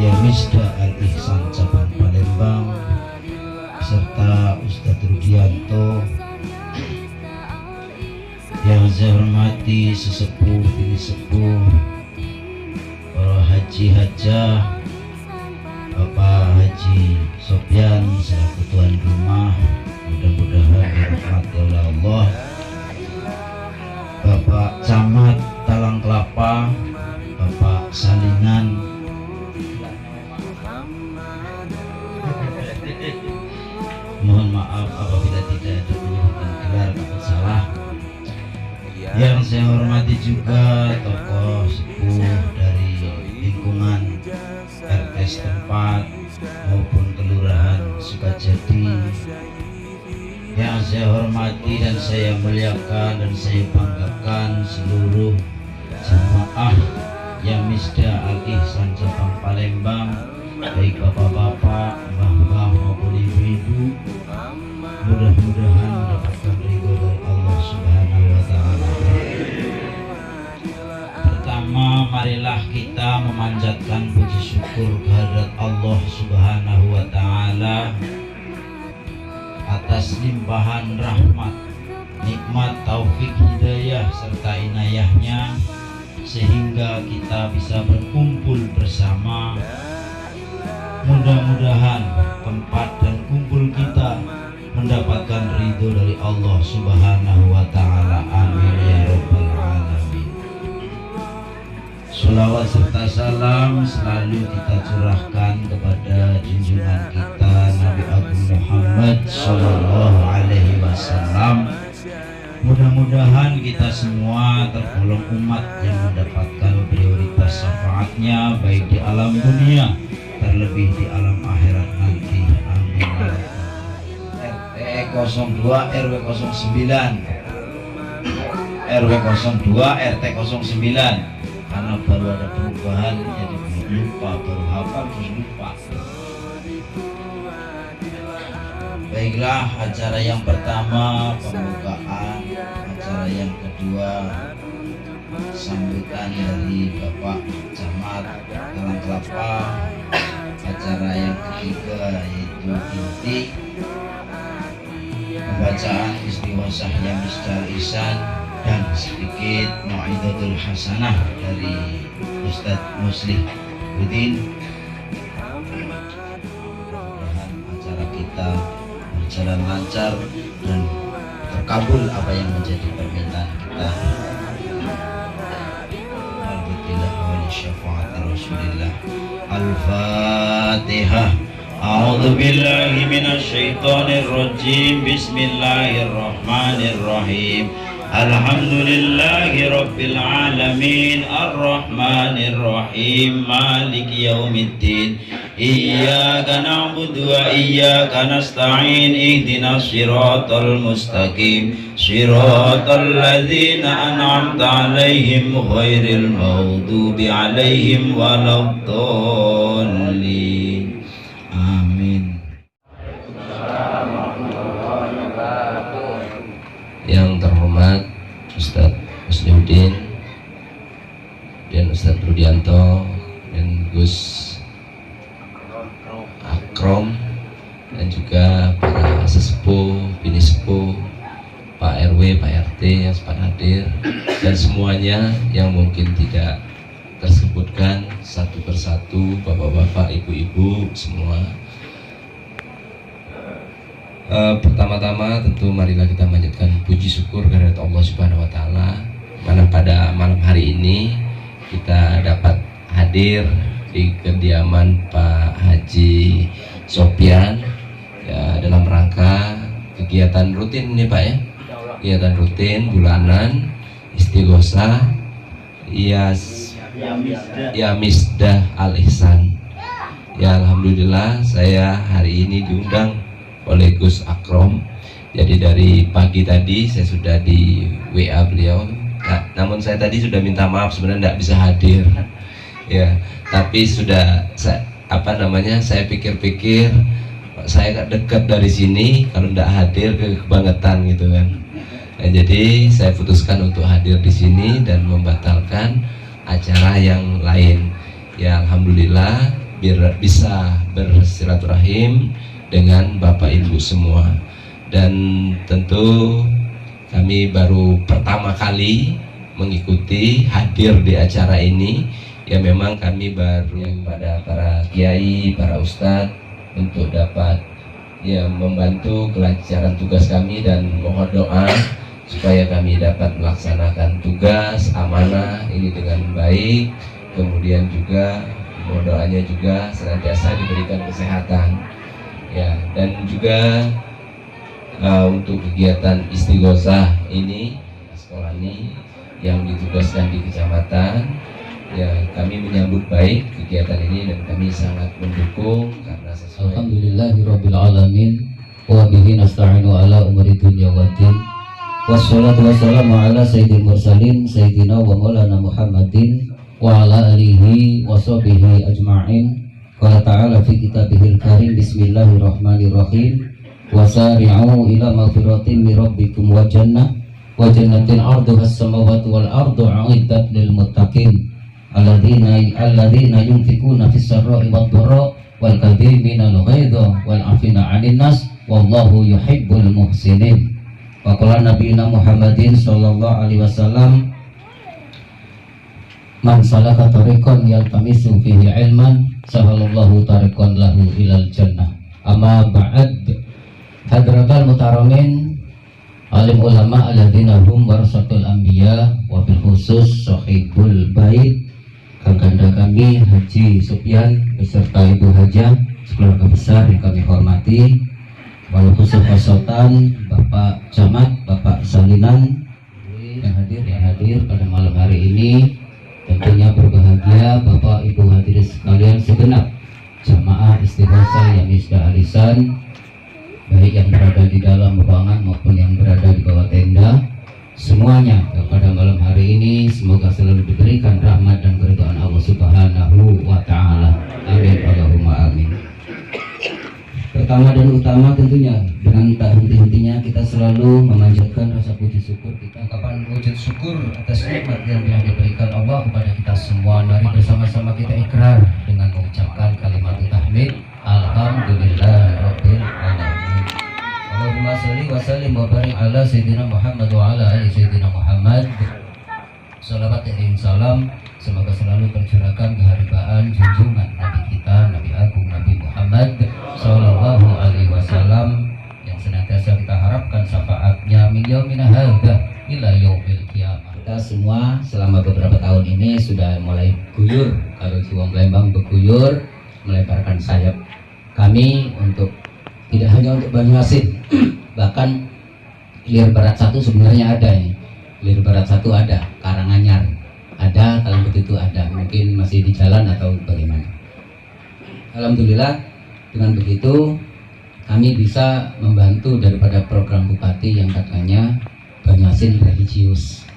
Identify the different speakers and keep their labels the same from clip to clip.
Speaker 1: Ya Misda Al-Ihsan Cabang Palembang serta Ustadz Rudianto, yang saya hormati sesepuh bini sepuh, para haji hajah, Bapak Haji Sopyan selaku tuan rumah, mudah-mudahan dirahmati oleh Allah, Bapak Camat Talang Kelapa, Bapak Salingan, mohon maaf apabila tidak ada penyebutan gelar atau salah. Yang saya hormati juga tokoh sepuh dari lingkungan RT setempat maupun Kelurahan Sukajadi, yang saya hormati dan saya muliakan dan saya banggakan seluruh jemaah yang Misda Al-Ihsan Cabang Palembang, baik bapak-bapak, mbah-mbah maupun ibu-ibu, mudah-mudahan mendapatkan ridho dari Allah Subhanahu wa Ta'ala. Pertama, marilah kita memanjatkan puji syukur kehadirat Allah Subhanahu wa Ta'ala atas limpahan rahmat, nikmat, taufik, hidayah serta inayahnya, sehingga kita bisa berkumpul bersama. Mudah-mudahan tempat dan kumpul kita mendapatkan ridho dari Allah Subhanahu wa Ta'ala. Amin ya rabbal alamin. Sholawat serta salam selalu kita curahkan kepada junjungan kita Nabi Agung Muhammad Sallallahu Alaihi Wasallam. Mudah-mudahan kita semua tergolong umat yang mendapatkan prioritas syafaatnya, baik di alam dunia terlebih di alam akhirat nanti. Amin. RT 02 RW 09 RW 02 RT 09, karena baru ada perubahan jadi lupa, baru hafal terus lupa. Baiklah, acara yang pertama pembukaan, acara yang kedua sambutan dari Bapak Camat Talang Kelapa, acara yang ketiga yaitu inti pembacaan istighosah yang Misda Al-Ihsan dan sedikit mau'izatul hasanah dari Ustadz Muslih Udin. Mudah-mudahan acara kita berjalan lancar dan terkabul apa yang menjadi permintaan kita. Al-Fatihah. A'udzu billahi minasy syaithanir rajim. Bismillahirrahmanirrahim. Alhamdulillahi rabbil alamin, arrahmanir rahim, maliki yaumiddin. Iyyaka na'budu wa iyyaka nasta'in, ihdinas siratal mustaqim, siratal ladzina an'amta 'alaihim ghairil maghdubi 'alaihim waladdallin. Amin.
Speaker 2: Yang terhormat Ustadz Musliuddin dan Ustadz Rudianto dan Gus Akrom, dan juga para sesepuh, bini sepuh, Pak RW, Pak RT yang sempat hadir, dan semuanya yang mungkin tidak tersebutkan satu persatu, bapak-bapak, ibu-ibu semua. Pertama-tama tentu marilah kita manjatkan puji syukur kehadirat Allah Subhanahu wa Ta'ala, mana pada malam hari ini kita dapat hadir di kediaman Pak Haji Sopyan ya, dalam rangka kegiatan rutin ini Pak ya, kegiatan rutin bulanan istighosah ya Misda Al-Ihsan. Ya alhamdulillah saya hari ini diundang oleh Gus Akrom. Jadi dari pagi tadi saya sudah di WA beliau. Namun saya tadi sudah minta maaf, sebenarnya tidak bisa hadir. Ya, tapi sudah saya pikir-pikir saya dekat dari sini, kalau tidak hadir kebangetan gitu kan. Nah, jadi saya putuskan untuk hadir di sini dan membatalkan acara yang lain. Ya alhamdulillah bisa bersilaturahim dengan Bapak Ibu semua. Dan tentu kami baru pertama kali mengikuti hadir di acara ini. Ya memang kami baru pada para kiai, para ustadz untuk dapat ya membantu kelancaran tugas kami dan mohon doa supaya kami dapat melaksanakan tugas amanah ini dengan baik. Kemudian juga mohon doanya juga senantiasa diberikan kesehatan. Ya, dan juga untuk kegiatan istighosah ini sekolah ini yang ditugaskan di kecamatan, ya kami menyambut baik kegiatan ini dan kami sangat mendukung karena sesuai.
Speaker 3: Alhamdulillahirabbil alamin wa bihi nasta'inu ala umuri dunya waddin. Wassalatu wassalamu ala sayyidil mursalin sayyidina wa maulana Muhammadin wa ala alihi wa sahbihi ajma'in. Qala ta'ala fi kitabihil karim, bismillahirrahmanirrahim. Wasari'u ila maghfiratin min rabbikum wa jannatin 'arduha as-samawati wal ardu 'uiddat lil muttaqin alladzina yunfikuna fis sarra'i wad dharra wal kadhimina al ghaidha wal 'afina 'anil nas wallahu yuhibbul muhsinin. Wa qala nabiyina Muhammadin sallallahu alaihi wasallam, man salaka tariqan yaltamisu fihi ilman sahalallahu tariqan lahu ilal jannah. Amma ba'd, hadratal mutaramin, alim ulama alladzina hum warasatul anbiya wa bil khusus sahibul bait, kakanda kami Haji Sufyan beserta Ibu Hajah, keluarga besar yang kami hormati, wal khusus khosotan Bapak Camat, Bapak Salinan yang hadir pada malam hari ini. Tentunya berbahagia Bapak Ibu hadirin sekalian segenap jamaah istighosah yang misdah alisan, baik yang berada di dalam ruangan maupun yang berada di bawah tenda, semuanya pada malam hari ini semoga selalu diberikan rahmat dan keridhaan Allah Subhanahu wa taala. Amin Allahumma amin. Pertama dan utama tentunya dengan tak henti-hentinya kita selalu memanjatkan rasa puji syukur kita. Kapan wujud syukur atas nikmat yang telah diberikan Allah kepada kita semua. Mari bersama-sama kita ikrar dengan mengucapkan kalimat tahmid, alhamdulillahirabbil alamin. Allahumma shalli wa sallim wa barik ala sayyidina Muhammad wa ala ali sayyidina Muhammad. Salawat dan salam semoga selalu tercurahkan keharibaan junjungan Nabi kita, Nabi Agung Nabi Muhammad sallallahu alaihi wasallam, yang senantiasa kita harapkan syafaatnya min yaumina hadza ila yaumil qiyamah. Kita semua selama beberapa tahun ini sudah mulai guyur, kalau di wong Lembang beguyur, melebarkan sayap kami untuk tidak hanya untuk Banyuasin bahkan Hilir Barat 1 sebenarnya ada ini. Hilir Barat 1 ada, Karanganyar ada, kalau begitu ada, mungkin masih di jalan atau bagaimana. Alhamdulillah dengan begitu kami bisa membantu daripada program Bupati yang katanya Banyuasin religius.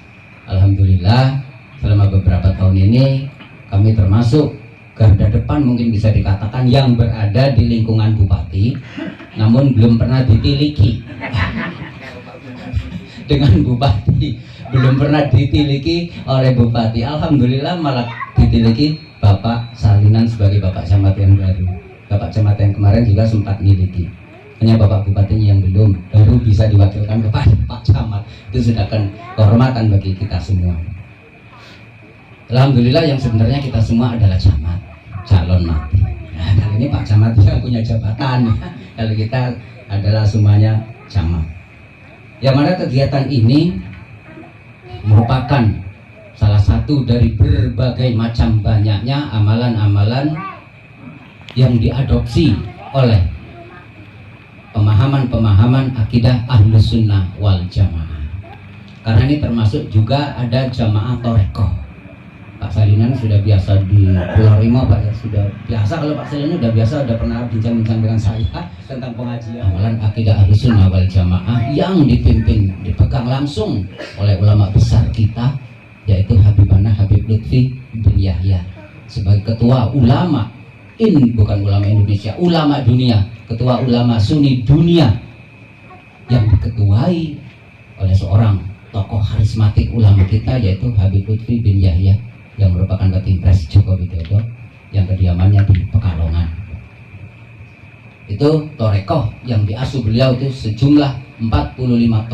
Speaker 3: Alhamdulillah selama beberapa tahun ini kami termasuk garda depan mungkin bisa dikatakan yang berada di lingkungan Bupati, namun belum pernah ditiliki dengan Bupati, belum pernah ditiliki oleh Bupati. Alhamdulillah malah ditiliki Bapak Salinan sebagai Bapak Camat yang baru. Bapak Camat yang kemarin juga sempat miliki, hanya Bapak Bupatinya yang belum, baru bisa diwakilkan kepada Pak Camat. Itu sudah kan kehormatan bagi kita semua. Alhamdulillah yang sebenarnya kita semua adalah camat, calon mati. Nah kali ini Pak Camat yang punya jabatan, kalau kita adalah semuanya camat. Yang mana kegiatan ini merupakan salah satu dari berbagai macam banyaknya amalan-amalan yang diadopsi oleh pemahaman-pemahaman akidah Ahlus Sunnah wal Jamaah. Karena ini termasuk juga ada jamaah Torekoh. Pak Salinan sudah biasa di Pulau Rima, Pak, ya sudah biasa. Kalau Pak Salinan sudah biasa, sudah pernah bincang-bincang dengan saya tentang pengajian amalan akidah Ahlus Sunnah wal Jamaah yang dipimpin, dipegang langsung oleh ulama besar kita, yaitu Habibana Habib Lutfi bin Yahya sebagai ketua ulama. Ini bukan ulama Indonesia, ulama dunia, ketua ulama Sunni dunia yang diketuai oleh seorang tokoh karismatik ulama kita, yaitu Habib Lutfi bin Yahya yang merupakan Ketimpres Joko Widodo yang kediamannya di Pekalongan. Itu torekoh yang diasuh beliau itu sejumlah 45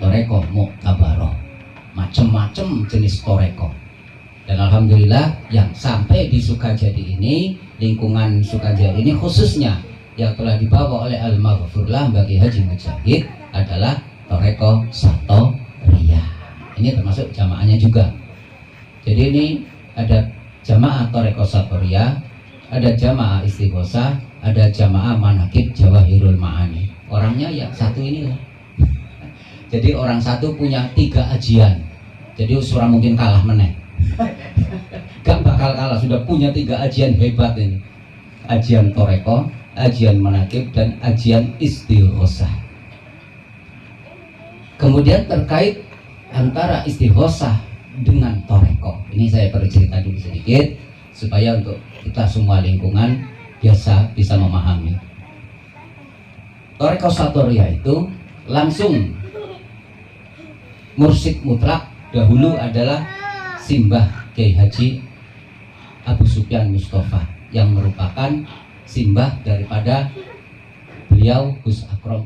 Speaker 3: torekoh muktabaroh, macam-macam jenis torekoh. Dan alhamdulillah yang sampai di Sukajadi ini, lingkungan Sukajadi ini khususnya yang telah dibawa oleh Al-Maghfurlah bagi Haji Mujahid adalah torekoh Satoriyah. Ini termasuk jamaahnya juga. Jadi ini ada jamaah torekoh Satoriyah, ada jamaah Istighosah, ada jamaah Manakib Jawahirul Ma'ani. Orangnya yang satu inilah. Jadi orang satu punya 3 ajian. Jadi usura mungkin kalah meneh. Gak bakal kalah, sudah punya 3 ajian hebat ini. Ajian torekoh, ajian manakib, dan ajian istighosah. Kemudian terkait antara istighosah dengan torekoh, ini saya perlu cerita dulu sedikit supaya untuk kita semua lingkungan biasa bisa memahami. Torekoh Satoriyah itu langsung mursyid mutlak dahulu adalah Simbah Kiai Haji Abu Sufyan Mustafa yang merupakan simbah daripada beliau Gus Akrom.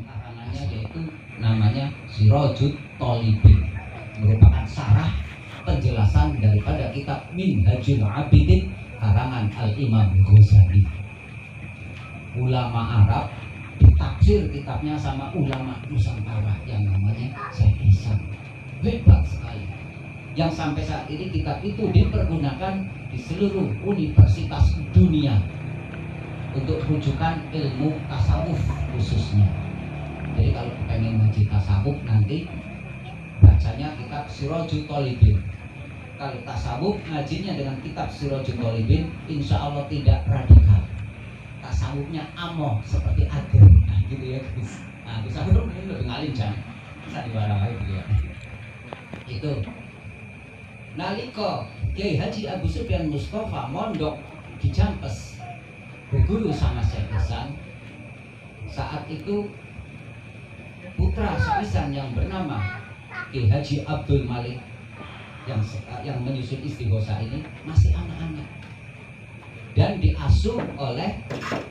Speaker 3: Yaitu namanya Sirajut Thalibin, merupakan sarah penjelasan daripada kitab Minhajul Abidin karangan Al-Imam Ghazali. Ulama Arab ditafsir kitabnya sama ulama Nusantara yang namanya Syekh Ihsan. Hebat sekali. Yang sampai saat ini kitab itu dipergunakan di seluruh universitas dunia untuk rujukan ilmu tasawuf khususnya. Jadi kalau pengen ngaji tasawuf nanti bacanya kitab Sirajul Thalibin. Kalau tasawuf ngajinya dengan kitab Sirajul Thalibin, insya Allah tidak radikal. Tasawufnya amoh seperti Adem, nah, gitu ya guys. Nah, tasawuf ini lebih ngalim jangan bisa diwarai dia. Itu nalika Kiai Haji Abu Sufyan Mustafa mondok di Jampes berguru sama Syekh Ihsan, saat itu putra Syekh Ihsan yang bernama Kiai Haji Abdul Malik yang menyusun Istighosah ini masih anak-anak dan diasuh oleh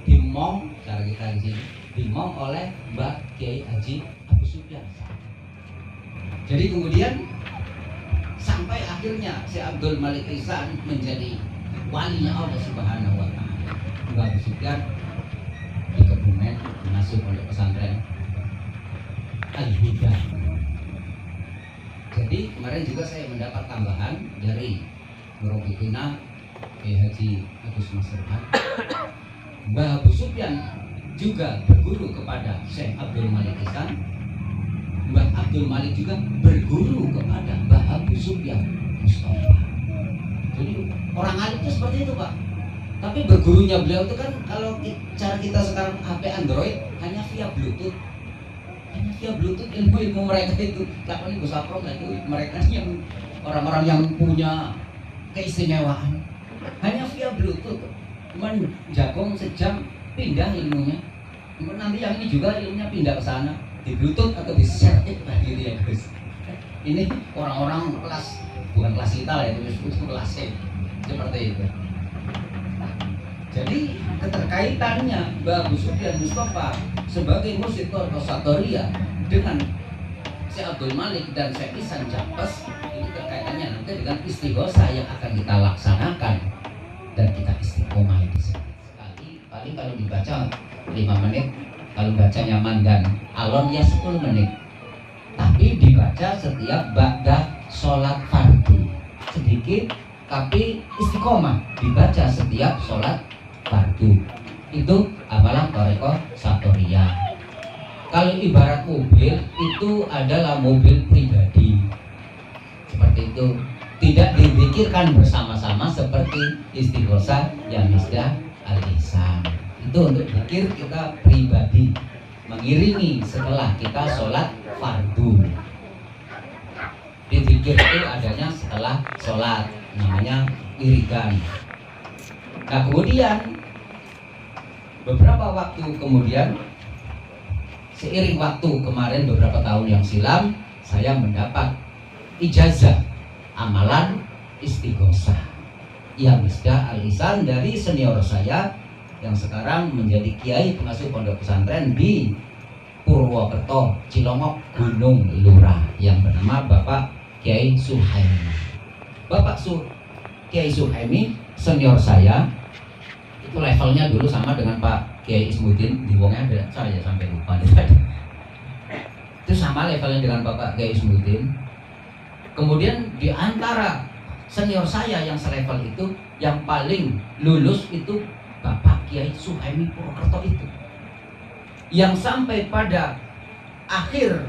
Speaker 3: dimong, cara kita di sini dimong oleh Mbah Kiai Haji Abu Sufyan. Jadi kemudian sampai akhirnya si Abdul Malik Ihsan menjadi walinya Allah Subhanahu wa Ta'ala. Mbah Abu Sufyan di Kebumen mengasuh oleh pesantren Al-Huda. Jadi kemarin juga saya mendapat tambahan dari Murabbitina Kiai Haji Agus Masruhan. Mbah Abu Sufyan juga berguru kepada Syekh Abdul Malik Ihsan. Mbah Abdul Malik juga berguru kepada Mbah Abu Sufyan Mustafa. Jadi orang alim itu seperti itu Pak. Tapi bergurunya beliau itu kan kalau cara kita sekarang HP Android hanya via Bluetooth. Hanya via Bluetooth ilmu mereka itu. Lakoni Gus Akrom itu mereka yang orang-orang yang punya keistimewaan. Hanya via Bluetooth. Cuman jagong sejam pindah ilmunya. Cuman nanti yang ini juga ilmunya pindah ke sana. Di Bluetooth atau di share gitu ya guys. Ini orang-orang kelas, bukan kelas kita lah itu kelas C seperti itu. Jadi keterkaitannya Mbah Abu Sufyan Mustafa sebagai mursyid torekoh Satoriyah dengan Syekh Abdul Malik dan Syekh Ihsan Jampes ini terkaitannya nanti dengan istighosah yang akan kita laksanakan dan kita istiqomah di sini. Sekali paling kalau dibaca 5 menit. Kalau bacanya mandan alon ya 10 menit. Tapi dibaca setiap ba'da sholat fardu. Sedikit tapi istiqomah dibaca setiap sholat fardu. Itu amalan torekoh Satoriyah. Kalau ibarat mobil itu adalah mobil pribadi. Seperti itu. Tidak dipikirkan bersama-sama seperti istighosah yang Misdah Al-Ihsan. Itu untuk zikir kita pribadi mengiringi setelah kita sholat fardu. Di zikir itu adanya setelah sholat, namanya irigan. Nah kemudian beberapa waktu kemudian, seiring waktu kemarin beberapa tahun yang silam, saya mendapat ijazah amalan istighosah. Ya Misdah Al-Ihsan dari senior saya yang sekarang menjadi kiai pengasuh pondok pesantren di Purwokerto, Cilongok, Gunung Lurah, yang bernama Bapak Kiai Suhaimi. Kiai Suhaimi senior saya, itu levelnya dulu sama dengan Pak Kiai Ismuddin. Di Wongnya ada, saya sampai lupa itu sama levelnya dengan Bapak Kiai Ismuddin. Kemudian di antara senior saya yang selevel itu, yang paling lulus itu Bapak Kiai Suhaimi Purwokerto itu, yang sampai pada akhir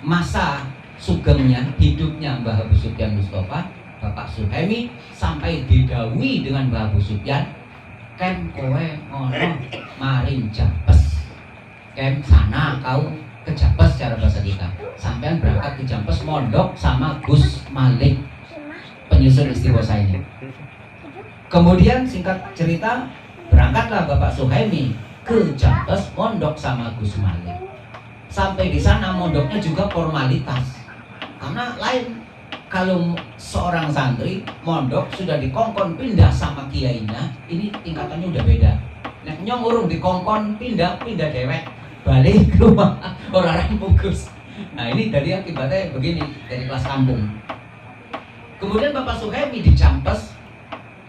Speaker 3: masa sugemnya, hidupnya Mbah Abu Sufyan Mustafa, Bapak Suhaimi sampai didawuhi dengan Mbah Abu Sufyan, "Kem kowe ngono maring Jampes, kem sana kau ke Jampes," cara bahasa kita. Sampean berangkat ke Jampes mondok sama Gus Malik, penyusun istighosa ini. Kemudian singkat cerita, berangkatlah Bapak Suhaimi ke Jampes mondok sama Gus Malik. Sampai di sana mondoknya juga formalitas, karena lain kalau seorang santri mondok sudah dikongkon pindah sama kiainya, ini tingkatannya udah beda. Nek nyong urung dikongkon pindah dewek balik ke rumah orang bungkus. Nah ini dari akibatnya begini, dari kelas kampung. Kemudian Bapak Suhaimi di Jampes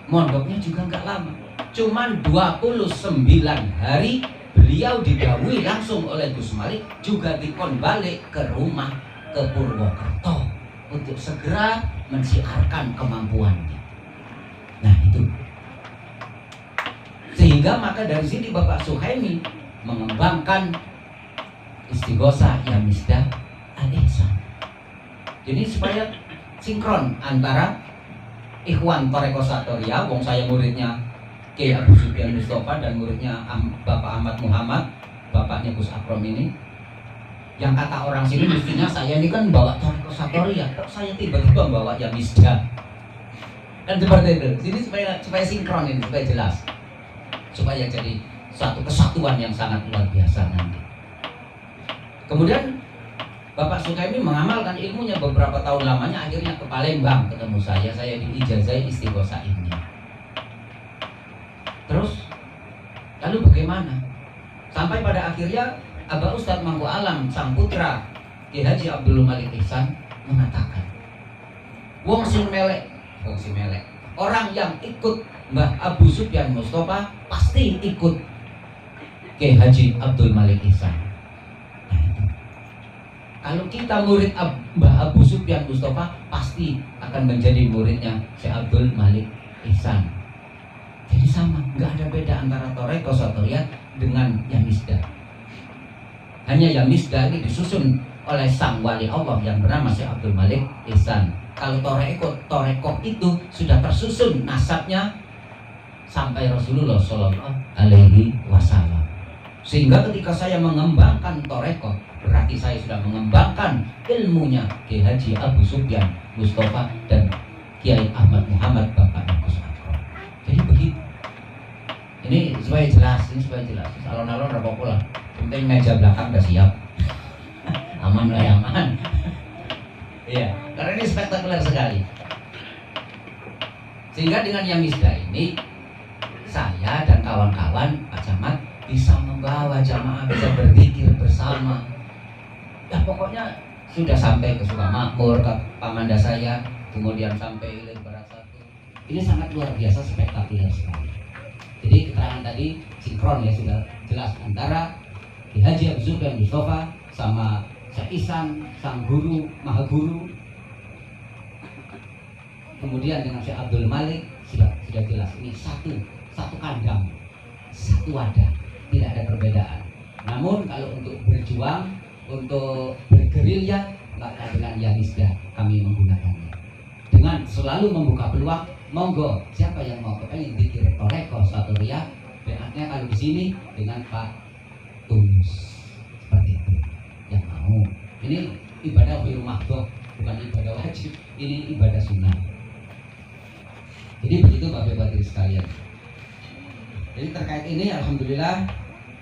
Speaker 3: mondoknya juga nggak lama, cuman 29 hari beliau didawuhi langsung oleh Gus Malik juga dikon balik ke rumah ke Purwokerto untuk segera mensiarkan kemampuannya. Nah itu, sehingga maka dari sini Bapak Suhaimi mengembangkan istighosa Ya Misdah Al-Ihsan. Jadi supaya sinkron antara ikhwan Thariqah Satoria, wong saya muridnya Kiai Abu Sufyan Mustafa dan muridnya Bapak Ahmad Muhammad, bapaknya Gus Akrom ini. Yang kata orang sini mestinya saya ini kan bawa Thariqah Satoria, kok saya tiba-tiba bawa Ya Misdah. Dan seperti itu. Jadi supaya sinkron ini, supaya jelas, supaya jadi suatu kesatuan yang sangat luar biasa nanti. Kemudian Bapak Suhaimi mengamalkan ilmunya beberapa tahun lamanya, akhirnya ke Palembang ketemu saya diijazai istighosa ini. Terus lalu bagaimana? Sampai pada akhirnya Abah Ustadz Mangku Alam sang putra Ki Haji Abdul Malik Ihsan mengatakan, wong sing melek, orang yang ikut Mbah Abu Sufyan Mustafa pasti ikut Ki Haji Abdul Malik Ihsan. Kalau kita murid Mbah Abu Sufyan Mustafa pasti akan menjadi muridnya Syekh Abdul Malik Ihsan. Jadi sama, nggak ada beda antara Thariqah Satoria dengan Ya Misdah. Hanya Ya Misdah ini disusun oleh sang wali Allah yang bernama Syekh Abdul Malik Ihsan. Kalau Thariqah itu sudah tersusun nasabnya sampai Rasulullah Shallallahu Alaihi Wasallam. Sehingga ketika saya mengembangkan Thariqah, berarti saya sudah mengembangkan ilmunya Kiai Haji Abu Sufyan Mustafa dan Kiai Ahmad Muhammad Bapak Gus Akrom. Jadi begitu. Ini supaya jelas, Alon-alon apa pula. Penting meja belakang udah siap. Aman lah, aman. Iya, karena ini spektakuler sekali. Sehingga dengan Ya Misdah ini, saya dan kawan-kawan Pak Camat bisa membawa jamaah, bisa berzikir bersama. Ya pokoknya sudah sampai ke Sukamakmur, ke Pamanda saya, kemudian sampai Ilir Barat 1. Ini sangat luar biasa, spektakuler sekali. Jadi keterangan tadi sinkron ya, sudah jelas antara Ki Haji Abu Sufyan Mustafa sama Syekh Ihsan, sang guru, maha guru. Kemudian dengan Syekh Abdul Malik sudah jelas, ini satu kandang, satu wadah, tidak ada perbedaan. Namun kalau untuk berjuang, untuk bergerilya, maka dengan Ya Misdah kami menggunakannya. Dengan selalu membuka peluang, monggo siapa yang mau kepengen zikir Thariqah Satoria, berarti kalau di sini dengan Pak Tunus seperti itu yang mau. Ini ibadah di rumah bukan ibadah wajib, ini ibadah sunnah. Jadi begitu Bapak Ibu sekalian. Jadi terkait ini alhamdulillah.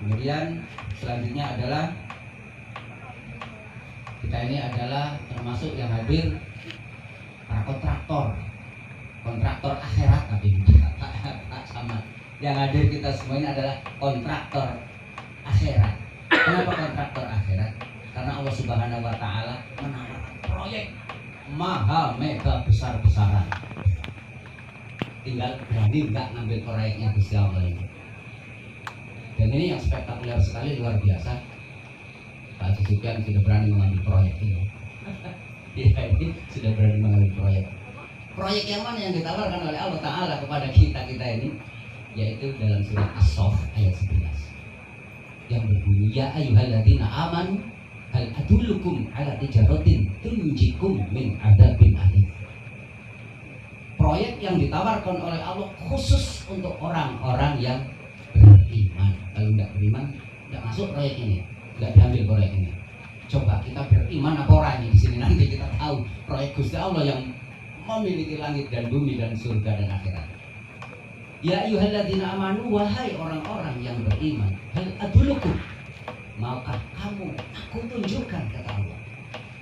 Speaker 3: Kemudian selanjutnya adalah kita ini adalah termasuk yang hadir para kontraktor kontraktor akhirat tapi Pak Samad. Yang hadir kita semua ini adalah kontraktor akhirat. Kenapa kontraktor akhirat? Karena Allah Subhanahu wa taala menawarkan proyek maha mega besar-besaran. Tinggal berani nggak ngambil proyeknya Gusti Allah ini. Dan ini yang spektakuler sekali, luar biasa. Pak Haji Sufyan sudah berani mengambil proyek ini. Ya, ini sudah berani mengambil proyek. Proyek yang mana yang ditawarkan oleh Allah Ta'ala kepada kita ini? Yaitu dalam surat As-Saff ayat 11 yang berbunyi, ya ayyuhalladzina amanu hal adullukum ala tijaratin tunjikum min adzabin alim. Proyek yang ditawarkan oleh Allah khusus untuk orang-orang yang beriman. Kalau tidak beriman, tidak masuk proyek ini, tidak diambil proyek ini. Coba kita beriman apa orangnya di sini, nanti kita tahu proyek Gusti Allah yang memiliki langit dan bumi dan surga dan akhirat. Ya ayyuhalladzina amanu, wahai orang-orang yang beriman, hal adulukum, maukah kamu aku tunjukkan, kata Allah,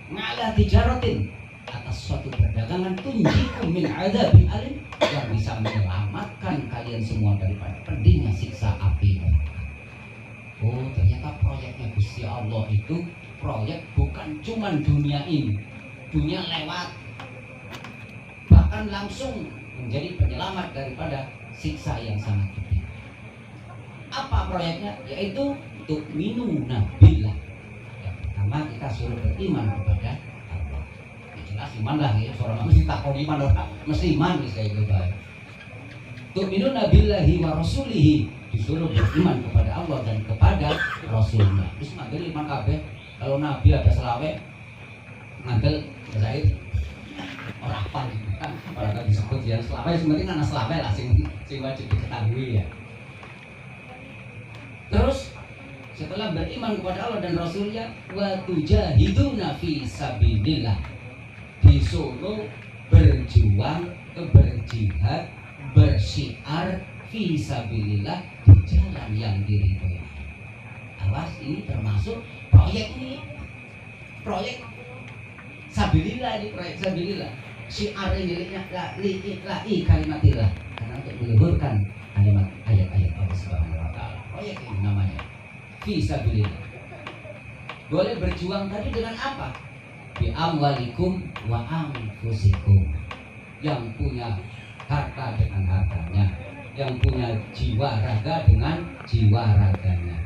Speaker 3: ngala tijaratin, atas suatu perdagangan, tunjikum min adzabin alim, yang bisa menyelamatkan kalian semua daripada pedihnya siksa api. Oh, ternyata proyeknya Gusti Allah itu proyek bukan cuman dunia ini, dunia lewat, bahkan langsung menjadi penyelamat daripada siksa yang sangat pedih. Apa proyeknya? Yaitu untuk minuna billah. Yang pertama kita suruh beriman kepada Allah. Ya jelas iman lah ya, seorang mesti takon iman orang, mesti iman kayak gitu baik. Untuk minuna billahi wa rasulihi, disuruh beriman kepada Allah dan kepada Rasulnya. Terus ngambil iman kabeh. Kalau Nabi ada selawe, ngambil Zaid orang apa gitu kan? Orang disebut yang selawe, sebenarnya anak selawe lah, sing wajib diketahui ya. Terus setelah beriman kepada Allah dan Rasulnya, wa tujahiduna fi sabilillah, disuruh berjuang, berjihad, bersiar fi sabilillah, di jalan yang diridhoi. Awas, ini termasuk proyek ini, proyek sabilillah, ini proyek sabilillah. Syiar ini li'i kalimatillah, karena untuk meluhurkan kalimat ayat-ayat Allah Subhanahu wa taala. Proyek ini namanya fi sabilillah. Boleh berjuang tadi dengan apa? Bi amwalikum wa anfusikum. Yang punya harta dengan hartanya, yang punya jiwa raga dengan jiwa raganya.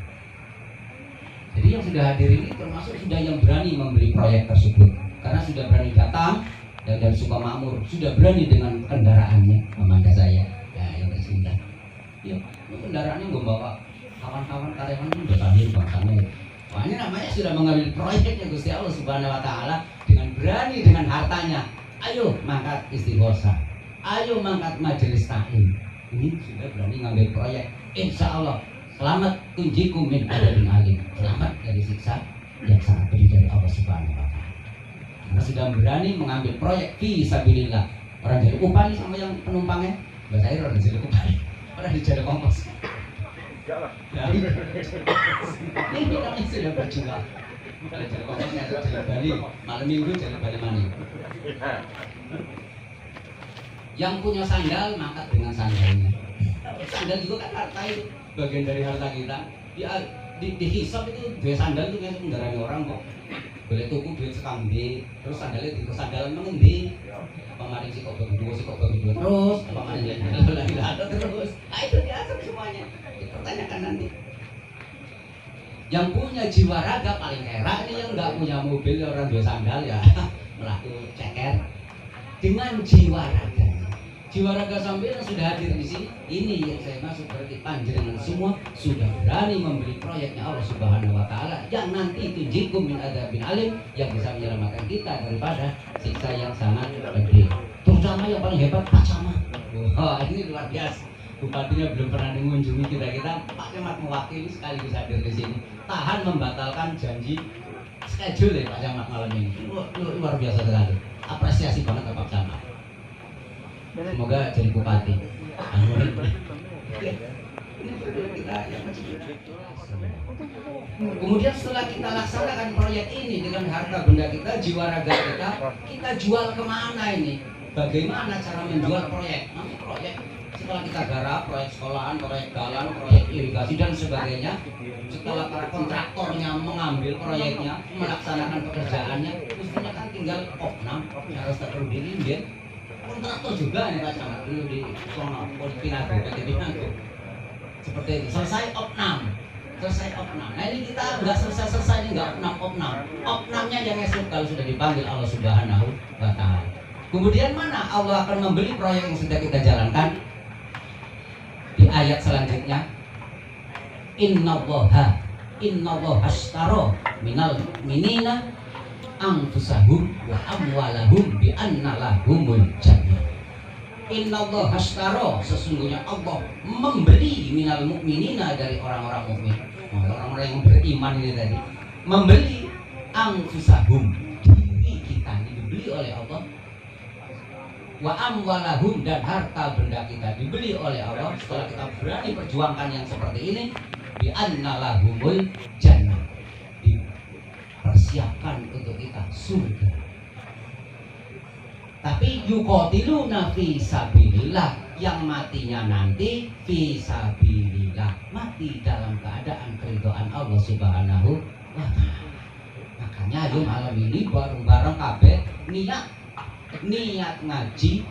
Speaker 3: Jadi yang sudah hadir ini termasuk sudah yang berani membeli proyek tersebut, karena sudah berani datang dan dari Sukamakmur, sudah berani dengan kendaraannya, memangga saya, ya yang tersindah. Ya, kendaraannya gue bawa kawan-kawan karyawan itu udah hadir bangsanya. Wah, ini namanya sudah mengambil proyeknya Gusti Allah Subhanahu wa taala dengan berani dengan hartanya. Ayo mangkat istighosa, ayo mangkat majelis taklim. Ini sudah berani ngambil proyek. Insya Allah selamat tunjikum min adzabin alim, selamat dari siksa yang sangat pedih dari Allah Subhanahu wa taala. Karena sudah berani mengambil proyek fi sabilillah. Orang jadi upah nih sama yang penumpangnya, Mbak Sair orang jadi upah, orang jadi kongkos. Ya. Ini namanya sudah berjuang. Kalau jadi kongkosnya jadi Bali, malam minggu jadi Bali mana? Yang punya sandal mangkat dengan sandalnya. Sandal juga kan harta itu, bagian dari harta kita. Ya di hisab itu dua sandal itu kan kendaraan orang kok. Boleh tuku duit sekambi, terus sandalnya di sandalan mengendi. Pemarin sih kok bagi dua terus, pemarin lagi ada terus. Nah itu diasap semuanya. Dipertanyakan nanti. Yang punya jiwa raga paling heran ini, yang nggak punya mobil ya orang dua sandal ya melaku ceker dengan jiwa raga. Jiwa raga sampai yang sudah hadir di sini, ini yang saya maksud, berarti panjenengan semua sudah berani membeli proyeknya Allah Subhanahu wa taala yang nanti itu jikum min adzabin alim, yang bisa menyelamatkan kita daripada siksa yang sangat pedih. Terutama yang paling hebat Pak Camat. Wah, ini luar biasa. Bupatinya belum pernah mengunjungi kita, Pak Camat mewakili sekaligus hadir di sini. Tahan membatalkan janji schedule ya Pak Camat malam ini. Luar biasa sekali. Apresiasi banget ke Pak Camat. Semoga jadi bupati. Kemudian setelah kita laksanakan proyek ini dengan harta benda kita, jiwa raga kita jual kemana ini? bagaimana cara menjual proyek. Nanti proyek setelah kita garap, proyek sekolahan, proyek jalan, proyek irigasi dan sebagainya, setelah para kontraktornya mengambil proyeknya, melaksanakan pekerjaannya, mestinya kan tinggal opnam, harus terperdiri, ya. Kontraktor juga nih Pak Camat dulu di sono, Pinago, PT Pinago. Seperti itu, selesai opnam. Nah ini kita nggak selesai ini nggak opnam. Opnamnya yang esok kalau sudah dipanggil Allah Subhanahu wa Ta'ala. Kemudian mana Allah akan membeli proyek yang sudah kita jalankan? Di ayat selanjutnya, Innallaha ashtara minal mu'minina anfusahum wa amwalahum bi anna lahumul jannah. Innallaha ashtara, sesungguhnya Allah membeli minal mu'minina, dari orang-orang mukmin, orang-orang yang beriman ini tadi, membeli anfusahum, diri kita ini dibeli oleh Allah, wa amwalahum, dan harta benda kita dibeli oleh Allah. Setelah kita berani perjuangkan yang seperti ini, bi anna lahumul jannah, dipersiapkan untuk kita surga. Tapi yuqatiluna fi sabilillah, yang matinya nanti fi sabilillah, mati dalam keadaan keridhaan Allah Subhanahu wa Ta'ala. Makanya ayo malam ini bareng-bareng kabeh niat ngaji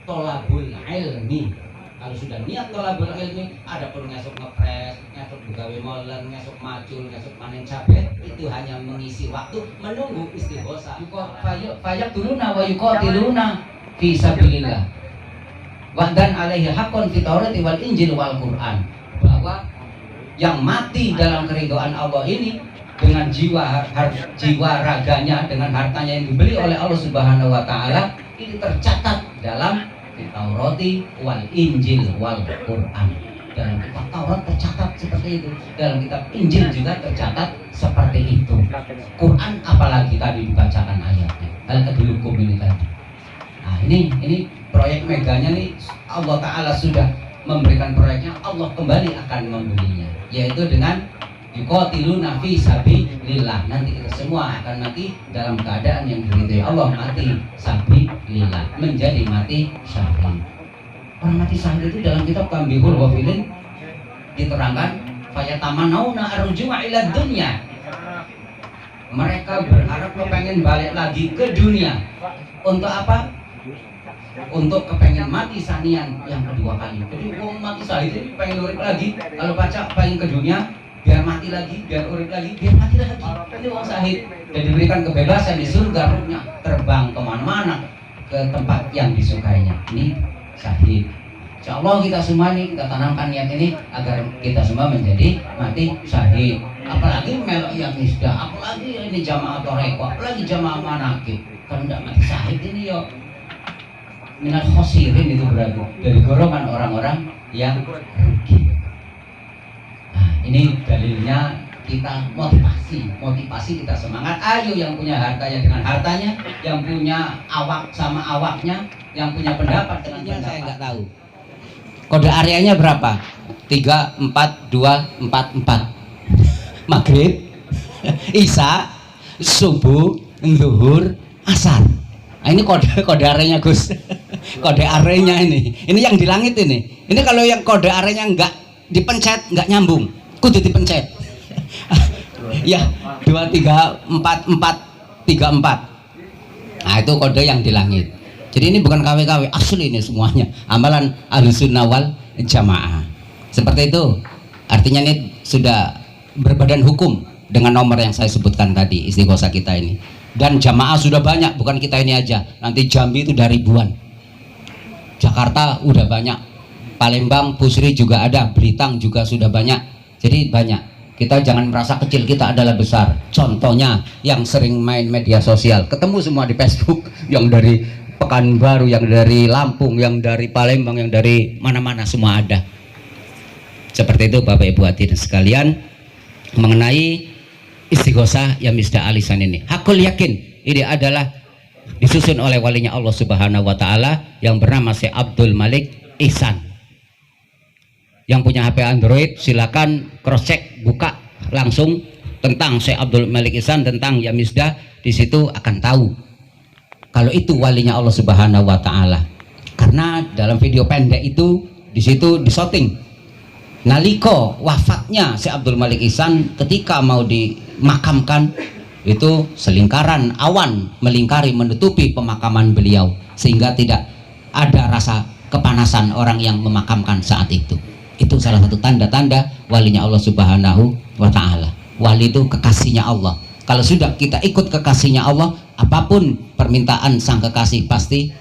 Speaker 3: tolabul ilmi. Kalau sudah niat tolabul ilmi, ada pun ngesuk ngepres, ngesuk begawe molen, ngesuk macul, ngesuk panen cabai, itu hanya mengisi waktu menunggu istighosa. Fayaqtuluna wa yuqatiluna fi sabilillah. Wa dan alaihi haqqun fi Taurati wal Injil wal Quran. Bahwa yang mati dalam keridhaan Allah ini dengan jiwa raganya, dengan hartanya yang dibeli oleh Allah Subhanahu wa Ta'ala, ini tercatat dalam Taurati wal Injil wal Quran. Dalam kitab Taurat tercatat seperti itu, dalam kitab Injil juga tercatat seperti itu. Quran apalagi tadi dibacakan ayatnya, hal kedulukum ini tadi. Nah ini proyek meganya nih, Allah Ta'ala sudah memberikan proyeknya, Allah kembali akan membelinya, yaitu dengan yuqatiluna fi sabilillah. Nanti kita semua akan mati dalam keadaan yang diridhoi Allah, mati sabilillah, menjadi mati syahid. Orang mati syahid itu dalam kitab Tambihul Ghafilin diterangkan, fayatamannawna arju'a ila dunya. Mereka berharap kepengen balik lagi ke dunia. Untuk apa? Untuk kepengen mati sanian yang kedua kali. Jadi mau mati syahid itu pengen urip lagi. Kalau baca pengen ke dunia, biar mati lagi, biar urip lagi, biar mati lagi. Ini orang syahid dan diberikan kebebasan di surga, ruhnya terbang kemana-mana ke tempat yang disukainya. Ini syahid. Insya Allah kita semua ini, kita tanamkan niat ini agar kita semua menjadi mati syahid. Apalagi melok yang misda, apalagi ini jamaah toreko, apalagi jamaah manakib. Kalau tidak mati syahid ini yo minal khosirin, itu berarti dari golongan orang-orang yang rugi. Ini dalilnya, kita motivasi kita semangat. Ayo yang punya hartanya dengan hartanya, yang punya awak sama awaknya, yang punya pendapat dengan pendapat. Saya nggak tahu. Kode areanya berapa? 3, 4, 2, 4, 4. Maghrib, Isya, subuh, zuhur, asar. Nah, ini kode areanya Gus. Kode areanya ini yang di langit ini. Ini kalau yang kode areanya nggak dipencet, nggak nyambung, kudu dipencet. Ya 2, 3, 4, 4, 3, 4. Nah itu kode yang di langit. Jadi ini bukan KW-KW, asli ini semuanya amalan Ahlussunnah wal Jamaah. Seperti itu. Artinya ini sudah berbadan hukum dengan nomor yang saya sebutkan tadi, istighosa kita ini. Dan jamaah sudah banyak, bukan kita ini aja. Nanti Jambi itu dari ribuan. Jakarta udah banyak. Palembang, Pusri juga ada, Belitung juga sudah banyak. Jadi banyak. Kita jangan merasa kecil, kita adalah besar. Contohnya yang sering main media sosial, ketemu semua di Facebook, yang dari Pekanbaru, yang dari Lampung, yang dari Palembang, yang dari mana-mana semua ada. Seperti itu Bapak Ibu hadirin sekalian, mengenai istighosa yang misda alisan ini. Hakul yakin ini adalah disusun oleh walinya Allah Subhanahu wa Ta'ala yang bernama Syekh Abdul Malik Ihsan. Yang punya HP Android silakan cross check, buka langsung tentang Syekh Abdul Malik Ihsan, tentang Yamisda. Di situ akan tahu kalau itu walinya Allah Subhanahu wa taala. Karena dalam video pendek itu di situ disoting nalika wafatnya si Abdul Malik Ihsan, ketika mau dimakamkan itu selingkaran awan melingkari menutupi pemakaman beliau sehingga tidak ada rasa kepanasan orang yang memakamkan saat itu. Itu salah satu tanda-tanda walinya Allah Subhanahu wa taala. Wali itu kekasihnya Allah. Kalau sudah kita ikut kekasihnya Allah, apapun permintaan sang kekasih pasti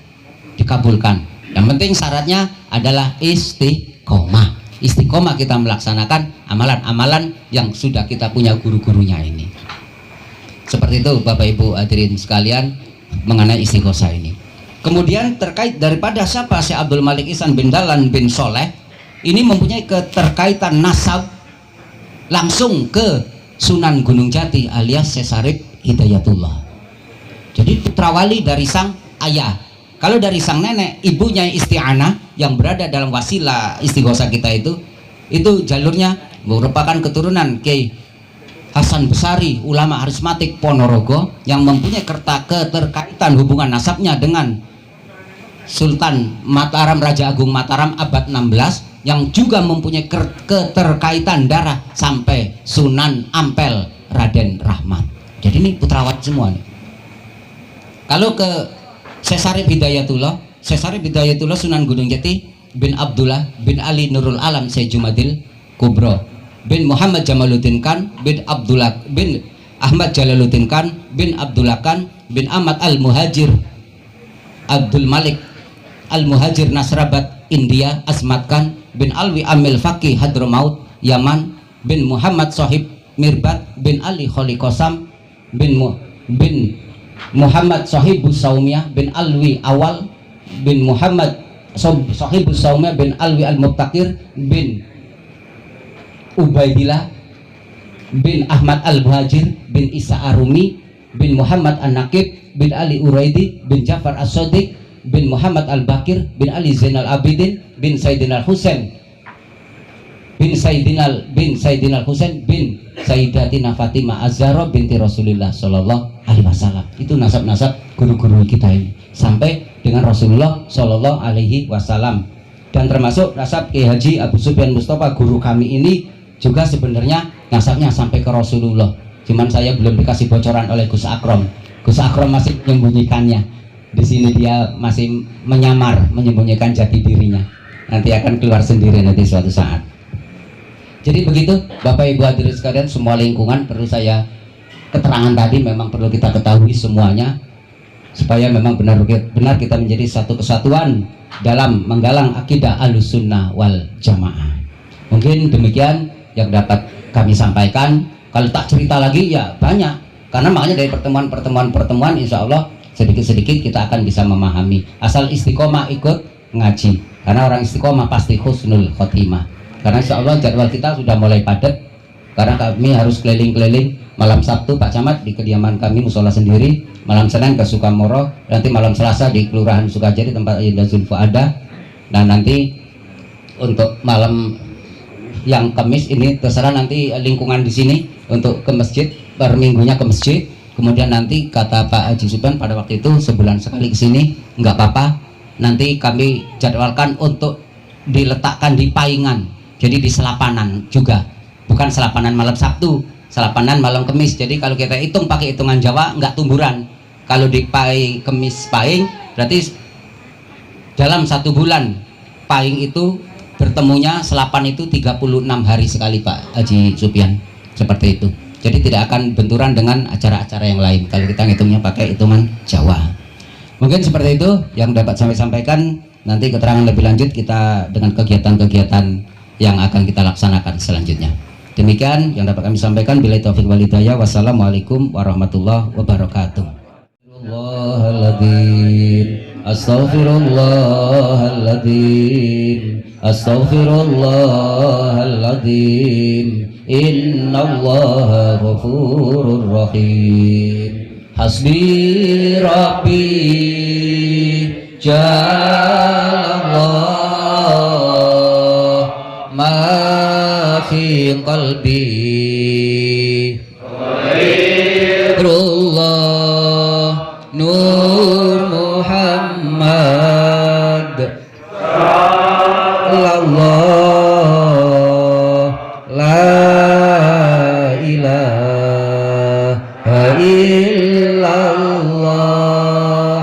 Speaker 3: dikabulkan. Yang penting syaratnya adalah istiqomah. Istiqomah kita melaksanakan amalan-amalan yang sudah kita punya guru-gurunya ini. Seperti itu Bapak Ibu hadirin sekalian mengenai istighosah ini. Kemudian terkait daripada siapa Syekh Abdul Malik Ihsan bin Dahlan bin Soleh, ini mempunyai keterkaitan nasab langsung ke Sunan Gunung Jati alias Syekh Syarif Hidayatullah. Jadi putra wali dari sang ayah. Kalau dari sang nenek, ibunya Isti'anah yang berada dalam wasilah istighosah kita itu jalurnya merupakan keturunan Kiai Hasan Besari, ulama karismatik Ponorogo yang mempunyai keterkaitan hubungan nasabnya dengan Sultan Mataram, Raja Agung Mataram abad 16 yang juga mempunyai keterkaitan darah sampai Sunan Ampel Raden Rahmat. Jadi ini putrawat semua nih. Kalau ke Syekh Syarif Hidayatullah Sunan Gunung Jati bin Abdullah bin Ali Nurul Alam Syekh Jumadil Kubro bin Muhammad Jamaluddin Khan bin Abdullah bin Ahmad Jalaluddin Khan bin Abdullah Khan bin Ahmad Al-Muhajir Abdul Malik Al-Muhajir Nasrabat India Asmat Khan bin Alwi Amil Faqih Hadramaut Yaman bin Muhammad Sohib Mirbat bin Ali Kholi Qasam bin Muhammad Sohibus Saumiyah bin Alwi Awal bin Muhammad Sohibus Saumiyah bin Alwi Al-Mubtakir bin Ubaidillah bin Ahmad Al-Muhajir bin Isa Arumi bin Muhammad An-Naqib bin Ali Uraidi bin Jafar As-Sadiq bin Muhammad Al-Bakir bin Ali Zainal Abidin bin Sayyidina Al-Husain bin Sayyidina Al-Husain bin Sayyidatina Fatimah Az-Zahra binti Rasulullah Sallallahu Alaihi Wasallam. Itu nasab-nasab guru-guru kita ini sampai dengan Rasulullah Sallallahu Alaihi Wasallam. Dan termasuk nasab Kiai Haji Abu Sufyan Mustafa guru kami ini juga sebenarnya nasabnya sampai ke Rasulullah. Cuman saya belum dikasih bocoran oleh Gus Akrom. Gus Akrom masih menyembunyikannya. Di sini dia masih menyembunyikan jati dirinya. Nanti akan keluar sendiri nanti suatu saat. Jadi begitu Bapak Ibu hadirin sekalian, semua lingkungan perlu saya keterangan tadi memang perlu kita ketahui semuanya supaya memang benar kita menjadi satu kesatuan dalam menggalang akidah Ahlussunnah wal Jamaah. Mungkin demikian yang dapat kami sampaikan. Kalau tak cerita lagi ya banyak, karena makanya dari pertemuan insya Allah sedikit-sedikit kita akan bisa memahami. Asal istiqomah ikut ngaji, karena orang istiqomah pasti husnul khotimah. Karena insya Allah jadwal kita sudah mulai padat, karena kami harus keliling-keliling. Malam Sabtu Pak Camat di kediaman kami musola sendiri, malam Senin ke Sukamoro, nanti malam Selasa di Kelurahan Sukajadi tempat Ayunda Zulfa ada, dan nanti untuk malam yang Kamis ini terserah nanti lingkungan di sini untuk ke masjid, per minggunya ke masjid. Kemudian nanti kata Pak Haji Subhan pada waktu itu sebulan sekali ke sini nggak apa-apa. Nanti kami jadwalkan untuk diletakkan di paingan, jadi di selapanan juga, bukan selapanan malam Sabtu, selapanan malam Kamis. Jadi kalau kita hitung pakai hitungan Jawa nggak tumburan. Kalau di Kamis paing berarti dalam 1 bulan paing itu bertemunya selapan itu 36 hari sekali Pak Haji Subhan, seperti itu. Jadi tidak akan benturan dengan acara-acara yang lain kalau kita ngitungnya pakai hitungan Jawa. Mungkin seperti itu yang dapat saya sampaikan. Nanti keterangan lebih lanjut kita dengan kegiatan-kegiatan yang akan kita laksanakan selanjutnya. Demikian yang dapat kami sampaikan. Bila taufiq wal hidayah. Wassalamualaikum warahmatullahi wabarakatuh. Astaghfirullahaladzim, astaghfirullahaladzim. Innallaha ghafurur rahim. Hasbi Rabbi Jalallah ma fi qalbi Nurullah Nur illallah, la ilaha illallah,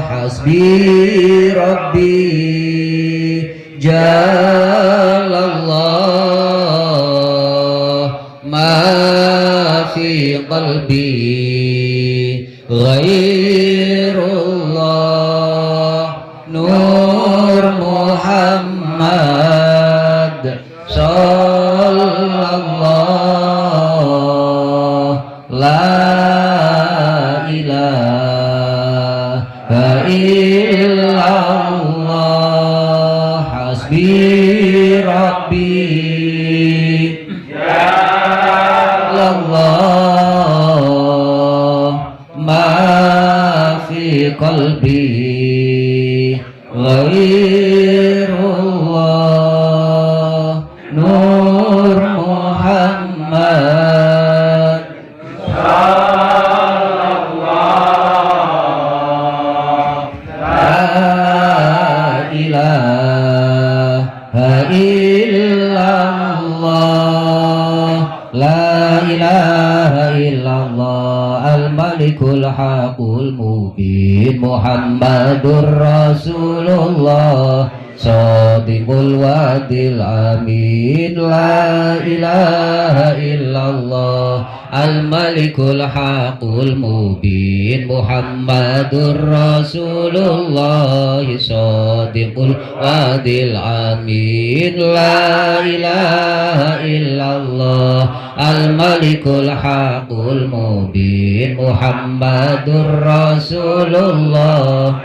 Speaker 3: hasbi rabbi jalallah, ma fi qalbi ghairullah, nur Muhammad sallallahu, la ilaha illallah, hasbi rabbi jalallah, ma fi qalbi ghairullah, nur Muhammad sallallahu, la ilaha illallah, la ilaha illallah, al-malikul haqul mubin, Muhammadur Rasulullah, Shadiqul wadil amin, la ilaha illallah, al-malikul haqul mubin, Muhammadur Rasulullah, Shadiqul wadil amin, la ilaha illallah, al-malikul haqul mubin, Muhammadur Rasulullah,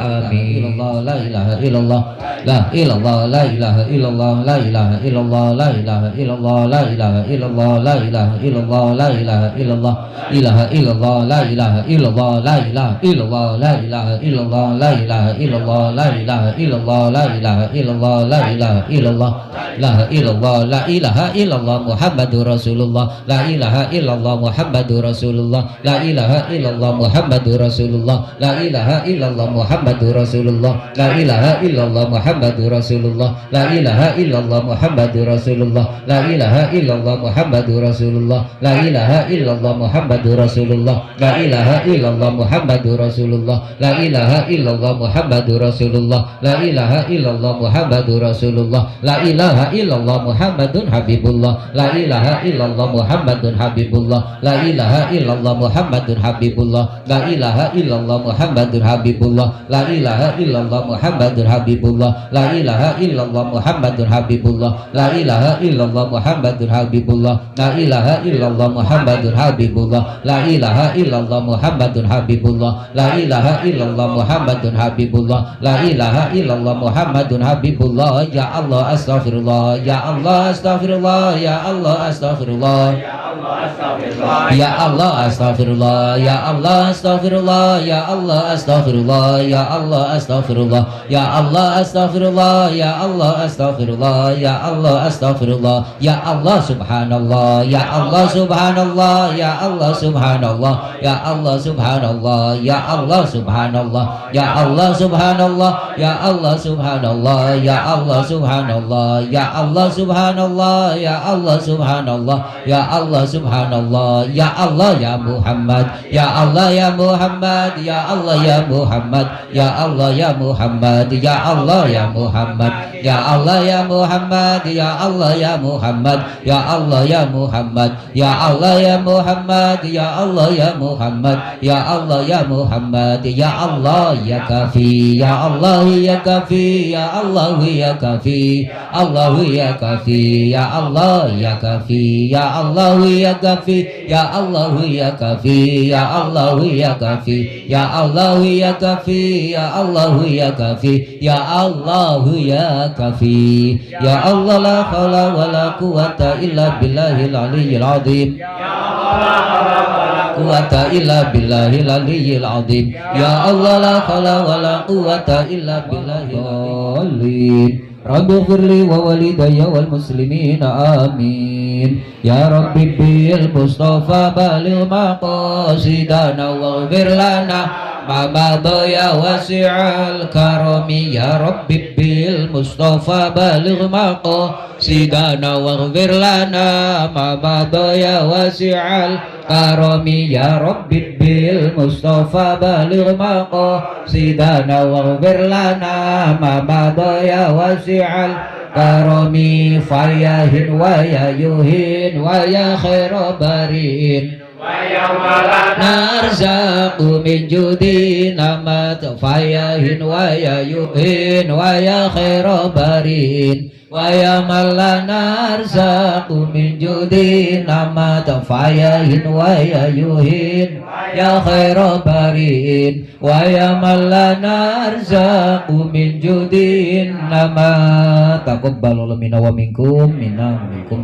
Speaker 3: amin. La ilaha illallah, la ilallah, la ilaha illallah, la ilaha illallah, la ilaha illallah, la ilaha illallah, la ilaha illallah, la ilaha illallah, ilaha illallah, la ilaha illallah, la ilaha illallah, la ilaha illallah, la ilaha illallah, la ilaha illallah, la ilaha illallah, la ilaha illallah, la ilallah, la ilaha illallah, Muhammadur Rasulullah, la ilaha illallah, Muhammadur Rasulullah, la ilaha illallah, Muhammadur Rasulullah, la ilaha illallah, Muhammadur Rasulullah, la ilaha illallah, Muhammadur Rasulullah, la ilaha illallah, Muhammadur Rasulullah, la ilaha illallah, Muhammadur Rasulullah, la ilaha illallah, Muhammadur Rasulullah, la ilaha illallah, Muhammadur Rasulullah, la ilaha illallah, Muhammadur Rasulullah, la ilaha illallah, Muhammadur Rasulullah, la ilaha illallah, Muhammadun Habibullah, la ilaha illallah, Muhammadun Habibullah, la ilaha illallah, Muhammadun Habibullah, la ilaha illallah, Muhammadun Habibullah, la ilaha illallah, Muhammadun Habibullah, la ilaha illallah, Muhammadun Habibullah, la ilaha illallah, Muhammadun Habibullah, la ilaha illallah, Muhammadun Habibullah, la ilaha illallah, Muhammadun Habibullah, la ilaha illallah, Muhammadun Habibullah, la ilaha illallah, Muhammadun Habibullah, ya Allah astaghfirullah, ya Allah astaghfirullah, ya Allah astaghfirullah, ya Allah astaghfirullah, ya Allah astaghfirullah, ya Allah astaghfirullah, ya Allah astaghfirullah, ya Allah astaghfirullah, ya Allah astaghfirullah, ya Allah astaghfirullah, ya Allah subhanallah, ya Allah subhanallah, ya Allah subhanallah, ya Allah subhanallah, ya Allah subhanallah, ya Allah subhanallah, ya Allah subhanallah, ya Allah subhanallah, ya Allah subhanallah, ya Allah subhanallah, ya Allah subhanallah, ya Allah ya Muhammad, ya Allah ya Muhammad, ya Allah ya Muhammad, ya Allah ya Muhammad, ya Allah ya Muhammad, ya Allah ya Muhammad, ya Allah ya Muhammad, ya Allah ya Muhammad, ya Allah ya Muhammad, ya Allah ya Muhammad, ya Allah ya Muhammad, ya Allah ya kafi, ya Allah ya kafi, ya Allah ya kafi, Allah ya kafi, ya Allah ya kafi, ya Allah ya kafi, ya Allah ya kafi, ya Allah ya kafi, ya Allah ya kafi, ya Allah ya kafi, ya Allah ya kafi, ya Allah la haula wala quwwata illa billahil aliyyil azim, quwwata illa billahil aliyyil azim, ya Allah la haula wala quwwata illa billahil aliyyil azim. رب اغفر لي ووالدي والمسلمين آمين يا رب بالمصطفى بلغ مقاصدنا واغفر لنا ما مضى يا واسع الكرم يا رب بالمصطفى بلغ مقاصدنا واغفر لنا ما مضى يا واسع الكرم يا رب بالمصطفى بلغ مقاصدنا واغفر لنا ما مضى يا واسع الكرم فياهن ويا يهين ويا خير برين نرزق من جودنا ما تفياهن ويا يهين ويا خير برين ويا من لا نرزق من جودنا ما تفياهن ويا يهين يا خير برين ويا من لا نرزق من جودنا ما تقبل منا ومنكم منا ومنكم